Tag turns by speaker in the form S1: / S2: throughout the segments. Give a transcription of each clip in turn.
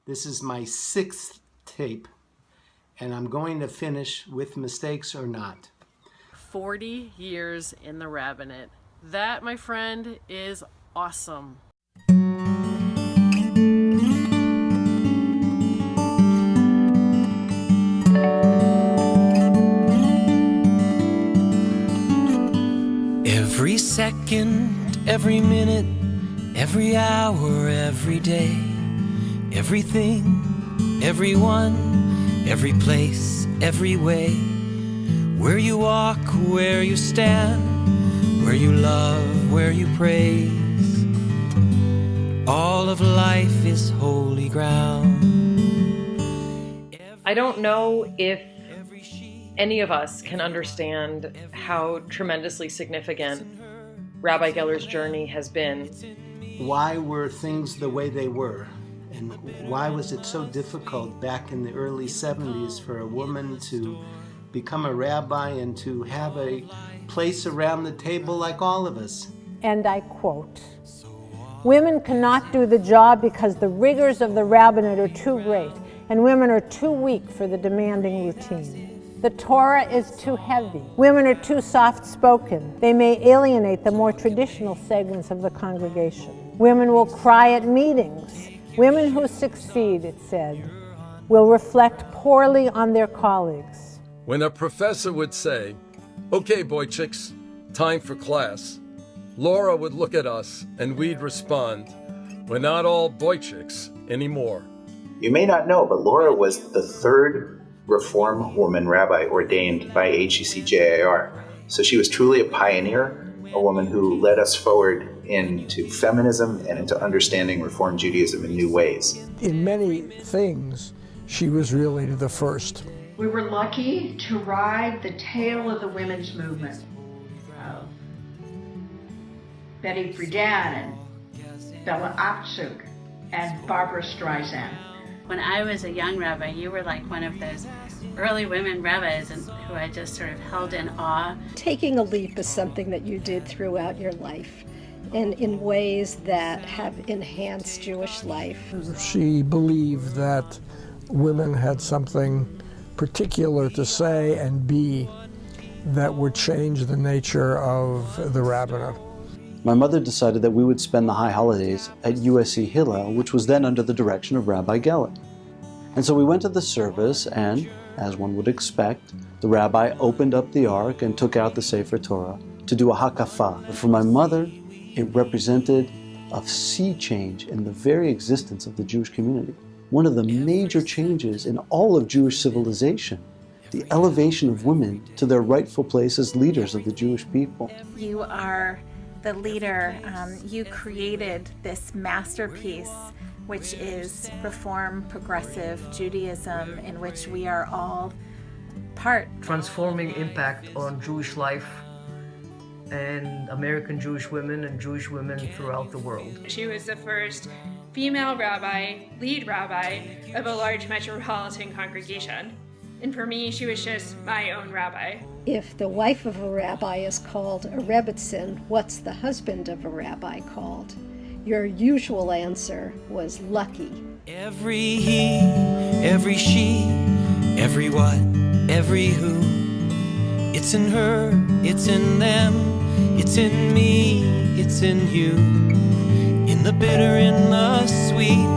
S1: This is my 6th tape, and I'm going to finish with mistakes or not.
S2: 40 years in the rabbinate. That, my friend, is awesome.
S3: Every second, every minute, every hour, every day, everything, everyone, every place, every way, where you walk, where you stand, where you love, where you praise, all of life is holy ground.
S2: I don't know if any of us can understand how tremendously significant Rabbi Geller's journey has been.
S1: Why were things the way they were? And why was it so difficult back in the early 70s for a woman to become a rabbi and to have a place around the table like all of us?
S4: And I quote, "Women cannot do the job because the rigors of the rabbinate are too great, and women are too weak for the demanding routine. The Torah is too heavy. Women are too soft-spoken. They may alienate the more traditional segments of the congregation. Women will cry at meetings. Women who succeed," it said, "will reflect poorly on their colleagues."
S5: When a professor would say, "Okay, boy chicks, time for class," Laura would look at us and we'd respond, "We're not all boy chicks anymore."
S6: You may not know, but Laura was the 3rd Reform woman rabbi ordained by HUC-JIR. So she was truly a pioneer, a woman who led us forward into feminism and into understanding Reform Judaism in new ways.
S7: In many things, she was really the first.
S8: We were lucky to ride the tail of the women's movement. Betty Friedan and Bella Abzug and Barbara Streisand.
S9: When I was a young rabbi, you were like one of those early women rabbis who I just sort of held in awe.
S10: Taking a leap is something that you did throughout your life and in ways that have enhanced Jewish life.
S7: She believed that women had something particular to say and be that would change the nature of the rabbinate.
S11: My mother decided that we would spend the high holidays at USC Hillel, which was then under the direction of Rabbi Geller. And so we went to the service and, as one would expect, the rabbi opened up the ark and took out the Sefer Torah to do a hakafah. But for my mother, it represented a sea change in the very existence of the Jewish community. One of the major changes in all of Jewish civilization, the elevation of women to their rightful place as leaders of the Jewish people.
S12: You are the leader. You created this masterpiece, which is Reform Progressive Judaism, in which we are all part.
S13: Transforming impact on Jewish life and American Jewish women and Jewish women throughout the world.
S14: She was the first female rabbi, lead rabbi of a large metropolitan congregation. And for me, she was just my own rabbi.
S10: If the wife of a rabbi is called a rebbitzin, what's the husband of a rabbi called? Your usual answer was lucky.
S3: Every he, every she, every what, every who. It's in her, it's in them, it's in me, it's in you. In the bitter, in the sweet,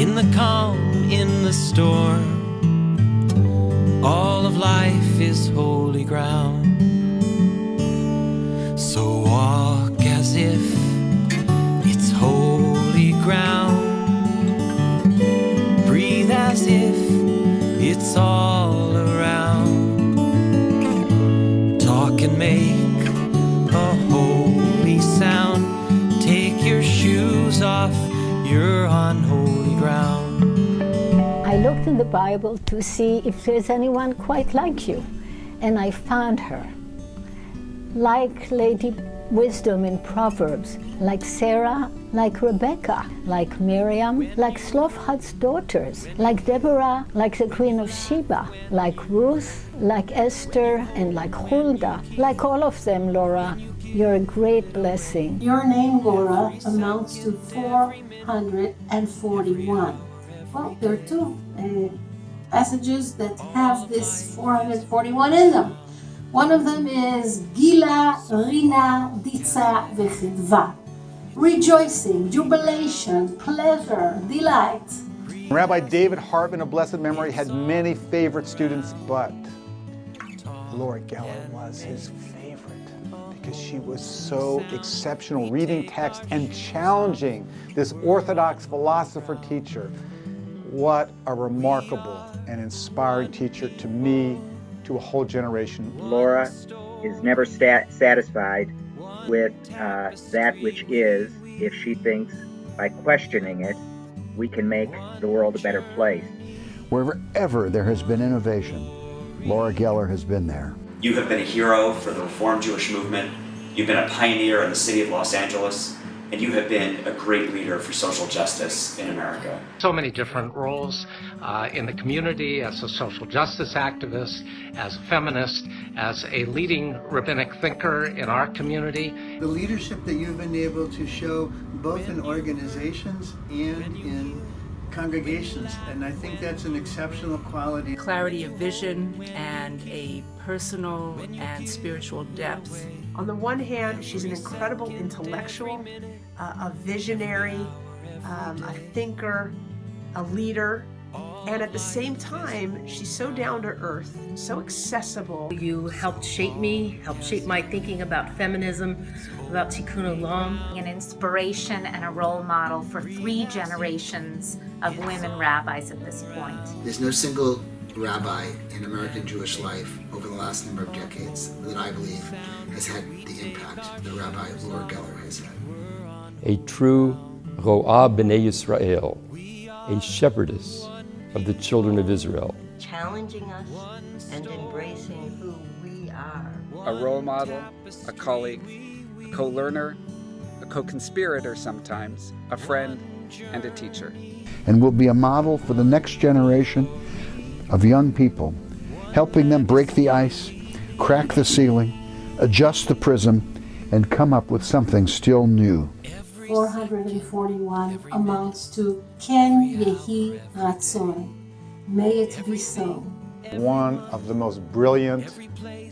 S3: in the calm, in the storm. All of life is holy ground. So walk as if it's holy ground. Breathe as if it's all around. Talk and make a holy sound. Take your shoes off, you're on holy ground.
S4: I looked in the Bible to see if there's anyone quite like you, and I found her. Like Lady Wisdom in Proverbs, like Sarah, like Rebecca, like Miriam, like Zelophehad's daughters, like Deborah, like the Queen of Sheba, like Ruth, like Esther, and like Huldah. Like all of them, Laura, you're a great blessing.
S15: Your name, Laura, amounts to 441. Well, there are two passages that have this 441 in them. One of them is Gila, Rina, Ditza, Vechidva. Rejoicing, jubilation, pleasure, delight.
S16: Rabbi David Hartman of blessed memory had many favorite students, but Laura Geller was his favorite because she was so exceptional, reading text and challenging this Orthodox philosopher teacher. What a remarkable and inspiring teacher to me, to a whole generation.
S17: Laura is never satisfied with that which is if she thinks by questioning it, we can make the world a better place.
S18: Wherever there has been innovation, Laura Geller has been there.
S19: You have been a hero for the Reformed Jewish movement. You've been a pioneer in the city of Los Angeles, and you have been a great leader for social justice in America.
S20: So many different roles in the community, as a social justice activist, as a feminist, as a leading rabbinic thinker in our community.
S21: The leadership that you've been able to show both in organizations and in congregations, and I think that's an exceptional quality.
S22: Clarity of vision and a personal and spiritual depth.
S23: On the one hand, she's an incredible intellectual, a visionary, a thinker, a leader, and at the same time, she's so down to earth, so accessible.
S24: You helped shape me, helped shape my thinking about feminism, about Tikkun Olam.
S12: An inspiration and a role model for 3 generations of women rabbis at this point.
S25: There's no single rabbi in American Jewish life over the last number of decades that I believe has had the impact that Rabbi Laura Geller has had.
S26: A true Ro'ah B'nai Yisrael, a shepherdess of the children of Israel.
S27: Challenging us and embracing who we are.
S28: A role model, a colleague, a co-learner, a co-conspirator sometimes, a friend, and a teacher.
S18: And will be a model for the next generation of young people, helping them break the ice, crack the ceiling, adjust the prism, and come up with something still new.
S15: 441 amounts to Ken Yehi Ratzon. May it be so.
S16: One of the most brilliant,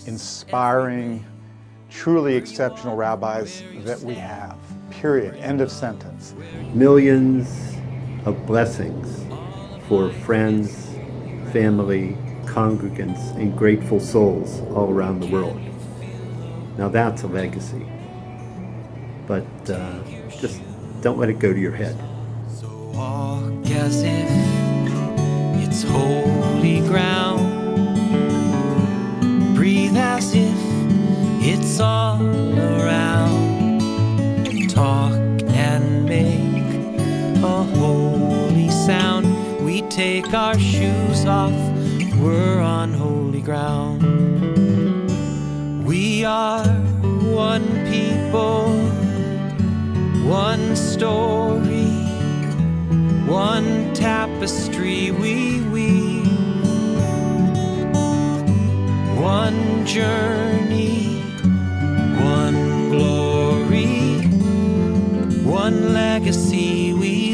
S16: inspiring, truly exceptional rabbis that we have. Period. End of sentence.
S29: Millions of blessings for friends, family, congregants, and grateful souls all around the world. Now that's a legacy. But just don't let it go to your head.
S3: So walk as if it's holy ground. Breathe as if it's all around. Talk and make a holy sound. We take our shoes off, we're on holy ground. We are one people, one story, one tapestry we weave, one journey, one glory, one legacy we